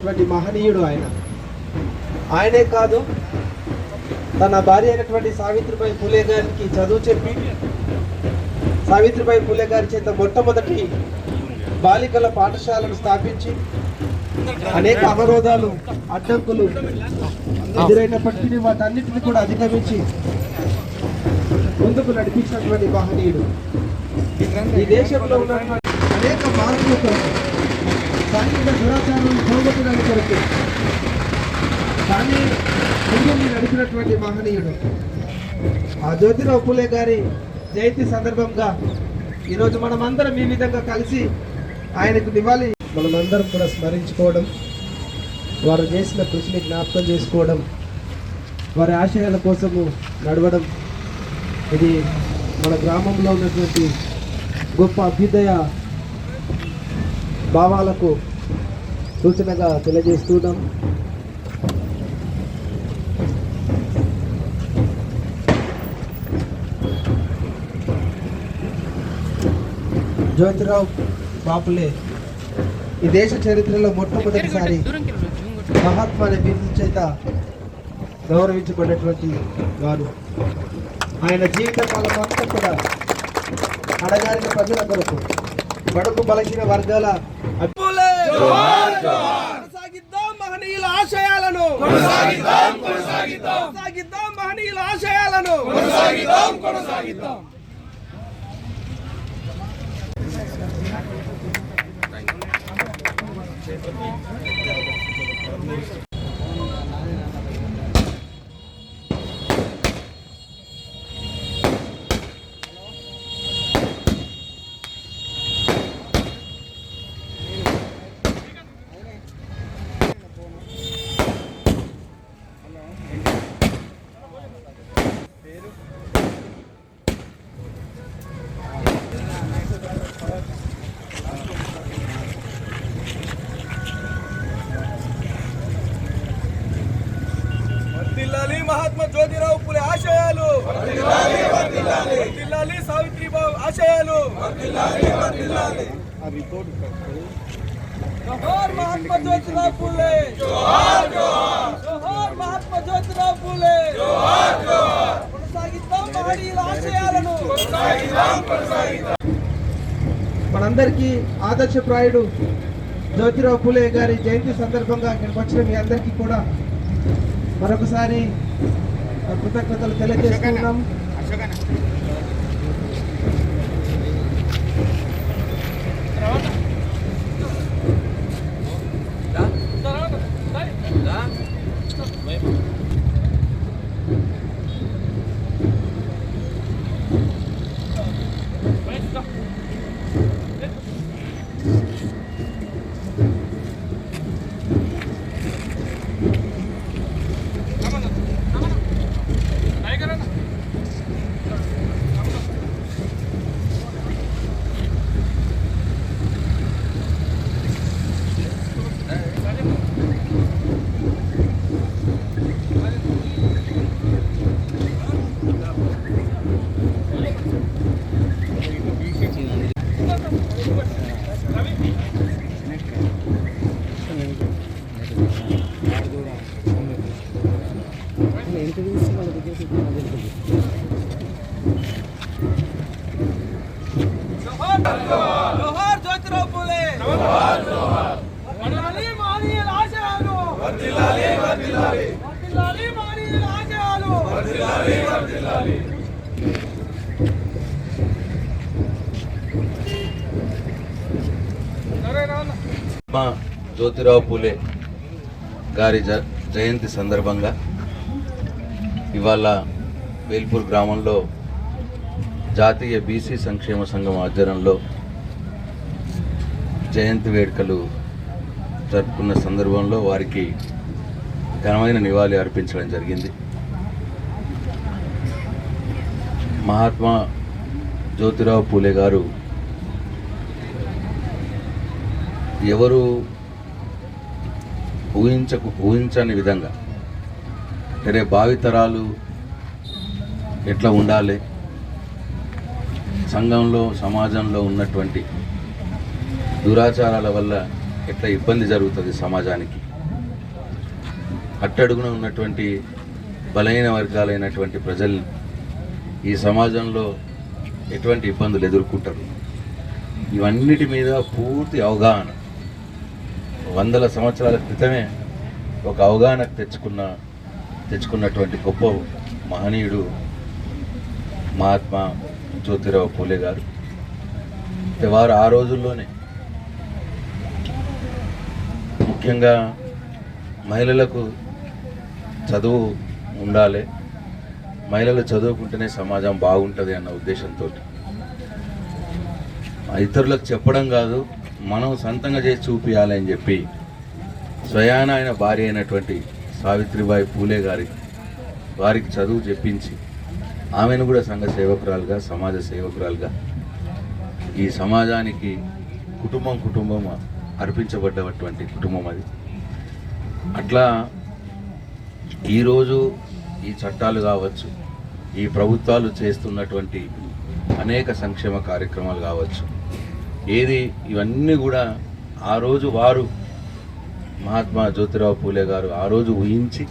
చేసినటువంటి మహనీయుడు ఆయనే కాదు, తన భార్య అయినటువంటి సావిత్రిబాయి పూలే గారికి చదువు చెప్పి సావిత్రిబాయి పూలే గారి చేత మొట్టమొదటి బాలికల పాఠశాలను స్థాపించి అనేక అవరోధాలు అడ్డంకులు ఎదురైనప్పటికీ వాటన్నిటిని కూడా అధిగమించి ముందుకు నడిపించినటువంటి మహనీయుడు. ఈ దేశంలో ఉన్నటువంటి అనేక మార్పుల కొరకు, సాంఘిక దురాచారాలను పోగొట్టడానికి కొరకు కానీ ముందుకు నడిపినటువంటి మహనీయుడు. ఆ జ్యోతిరావు పూలే గారి జయంతి సందర్భంగా ఈరోజు మనమందరం ఈ విధంగా కలిసి ఆయనకు నివాళి మనమందరం కూడా స్మరించుకోవడం, వారు చేసిన కృషిని జ్ఞాపకం చేసుకోవడం, వారి ఆశయాల కోసము నడవడం, ఇది మన గ్రామంలో ఉన్నటువంటి గొప్ప అభ్యుదయ భావాలకు సూచనగా తెలియజేస్తున్నాం. జ్యోతిరావు బాపులే ఈ దేశ చరిత్రలో మొట్టమొదటిసారి మహాత్మా అనే బిరుదు చేత గౌరవించబడినటువంటి వారు. ఆయన జీవితకాలం అంతా కూడా అడగారిన ప్రజల కొరకు, బడుగు బలహీన వర్గాల మహనీయుల ఆశయాలను మహనీయుల ఆశయాలను మహాత్మా జ్యోతిరావు పూలే ఆశయాలు, వర్ధిల్లాలి సావిత్రిబాయి ఆశయాలు, జోహార్ మహాత్మా జ్యోతిరావు పూలే, జోహార్ మహాత్మా జ్యోతిరావు పూలే, కొనసాగిద్దాం మహనీయుల ఆశయాలను. మనందరికీ ఆదర్శప్రాయుడు జ్యోతిరావు పూలే గారి జయంతి సందర్భంగా ఇక్కడికి వచ్చిన మీ అందరికీ కూడా మరొకసారి కృతజ్ఞతలు తెలియజేస్తున్నాం. జోహార్ జ్యోతిరావు పూలే, వర్ధిల్లాలి మహనీయుల ఆశయాలు, వర్ధిల్లాలి మహనీయుల ఆశయాలు. జ్యోతిరావు పూలే గారి జయంతి సందర్భంగా ఇవాళ వేల్పూర్ గ్రామంలో జాతీయ బీసీ సంక్షేమ సంఘం ఆధ్వర్యంలో జయంతి వేడుకలు జరుపుకున్న సందర్భంలో వారికి ఘనమైన నివాళి అర్పించడం జరిగింది. మహాత్మా జ్యోతిరావు పూలే గారు ఎవరు ఊహించని విధంగా భావితరాలు ఎట్లా ఉండాలి, సంఘంలో సమాజంలో ఉన్నటువంటి దురాచారాల వల్ల ఎట్లా ఇబ్బంది జరుగుతుంది సమాజానికి, అట్టడుగున ఉన్నటువంటి బలహీన వర్గాలైనటువంటి ప్రజలు ఈ సమాజంలో ఎటువంటి ఇబ్బందులు ఎదుర్కొంటారు, ఇవన్నిటి మీద పూర్తి అవగాహన వందల సంవత్సరాల క్రితమే ఒక అవగాహన తెచ్చుకున్నటువంటి గొప్ప మహనీయుడు మహాత్మా జ్యోతిరావు పూలే గారు. వారు ఆ రోజుల్లోనే ముఖ్యంగా మహిళలకు చదువు ఉండాలి, మహిళలు చదువుకుంటేనే సమాజం బాగుంటుంది అన్న ఉద్దేశంతో ఇతరులకు చెప్పడం కాదు, మనం సొంతంగా చేసి చూపించాలి అని చెప్పి స్వయాన ఆయన భార్య అయినటువంటి సావిత్రిబాయి పూలే వారికి చదువు చెప్పించి ఆమెను కూడా సంఘ సేవకురాలుగా, సమాజ సేవకురాలుగా ఈ సమాజానికి కుటుంబం అర్పించబడ్డటువంటి కుటుంబం అది. అట్లా ఈరోజు ఈ చట్టాలు కావచ్చు, ఈ ప్రభుత్వాలు చేస్తున్నటువంటి అనేక సంక్షేమ కార్యక్రమాలు కావచ్చు, ఇవన్నీ కూడా ఆ రోజు వారు మహాత్మా జ్యోతిరావు పూలే గారు ఆ రోజు ఊహించి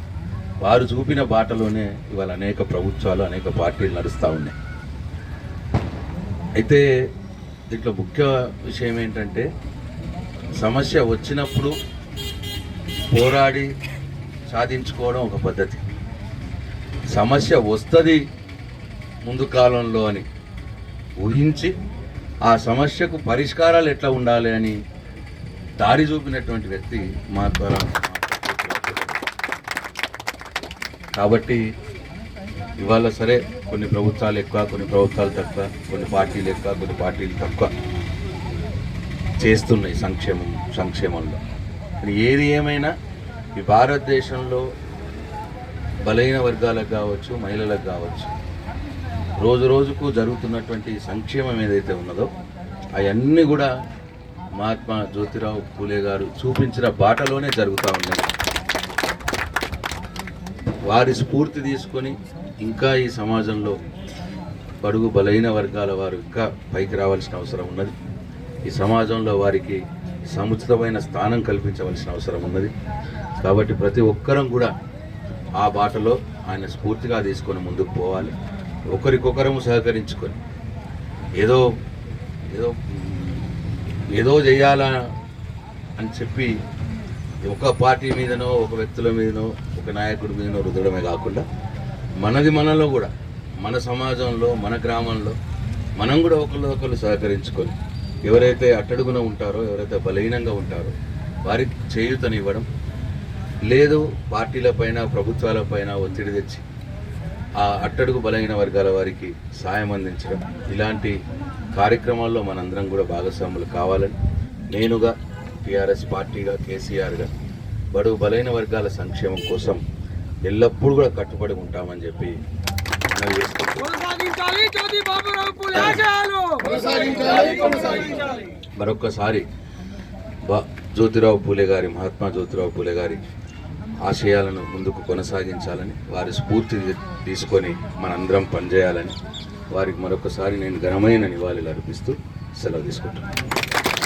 వారు చూపిన బాటలోనే ఇవాళ అనేక ప్రభుత్వాలు, అనేక పార్టీలు నడుస్తూ ఉన్నాయి. అయితే దీంట్లో ముఖ్య విషయం ఏంటంటే, సమస్య వచ్చినప్పుడు పోరాడి సాధించుకోవడం ఒక పద్ధతి, సమస్య వస్తుంది ముందు కాలంలో అని ఊహించి ఆ సమస్యకు పరిష్కారాలు ఎట్లా ఉండాలి అని దారి చూపినటువంటి వ్యక్తి మహాత్మా. కాబట్టి ఇవాళ సరే కొన్ని ప్రభుత్వాలు ఎక్కువ, కొన్ని ప్రభుత్వాలు తక్కువ, కొన్ని పార్టీలు ఎక్కువ, కొన్ని పార్టీలు తక్కువ చేస్తున్నాయి సంక్షేమంలో. ఏది ఏమైనా ఈ భారతదేశంలో బలహీన వర్గాలకు కావచ్చు, మహిళలకు కావచ్చు, రోజు రోజుకు జరుగుతున్నటువంటి సంక్షేమం ఏదైతే ఉన్నదో అవన్నీ కూడా మహాత్మా జ్యోతిరావు పూలే గారు చూపించిన బాటలోనే జరుగుతూ ఉన్నాయి. వారి స్ఫూర్తి తీసుకొని ఇంకా ఈ సమాజంలో బడుగు బలహీన వర్గాల వారు ఇంకా పైకి రావాల్సిన అవసరం ఉన్నది. ఈ సమాజంలో వారికి సముచితమైన స్థానం కల్పించవలసిన అవసరం ఉన్నది. కాబట్టి ప్రతి ఒక్కరం కూడా ఆ బాటలో ఆయన స్ఫూర్తిగా తీసుకొని ముందుకు పోవాలి. ఒకరికొకరము సహకరించుకొని ఏదో ఏదో ఏదో చేయాలా అని చెప్పి ఒక పార్టీ మీదనో, ఒక వ్యక్తుల మీదనో, ఒక నాయకుడి మీదనో రుద్దడమే కాకుండా మనలో కూడా, మన సమాజంలో, మన గ్రామంలో మనం కూడా ఒకళ్ళు సహకరించుకొని ఎవరైతే అట్టడుగున ఉంటారో, ఎవరైతే బలహీనంగా ఉంటారో వారికి చేయూతనివ్వడం, లేదు పార్టీలపైన, ప్రభుత్వాలపైన ఒత్తిడి తెచ్చి ఆ అట్టడుగు బలహీన వర్గాల వారికి సాయం అందించడం, ఇలాంటి కార్యక్రమాల్లో మనందరం కూడా భాగస్వాములు కావాలని నేనుగా, టీఆర్ఎస్ పార్టీగా, కేసీఆర్గా బడుగు బలహీన వర్గాల సంక్షేమం కోసం ఎల్లప్పుడూ కూడా కట్టుబడి ఉంటామని చెప్పి మనవి చేసుకుంటున్నాం. మరొక్కసారి జ్యోతిరావు పూలే గారి, మహాత్మా జ్యోతిరావు పూలే గారి ఆశయాలను ముందుకు కొనసాగించాలని, వారి స్ఫూర్తి తీసుకొని మనందరం పనిచేయాలని వారికి మరొకసారి నేను ఘనమైన నివాళులు అర్పిస్తూ సెలవు తీసుకుంటున్నాను.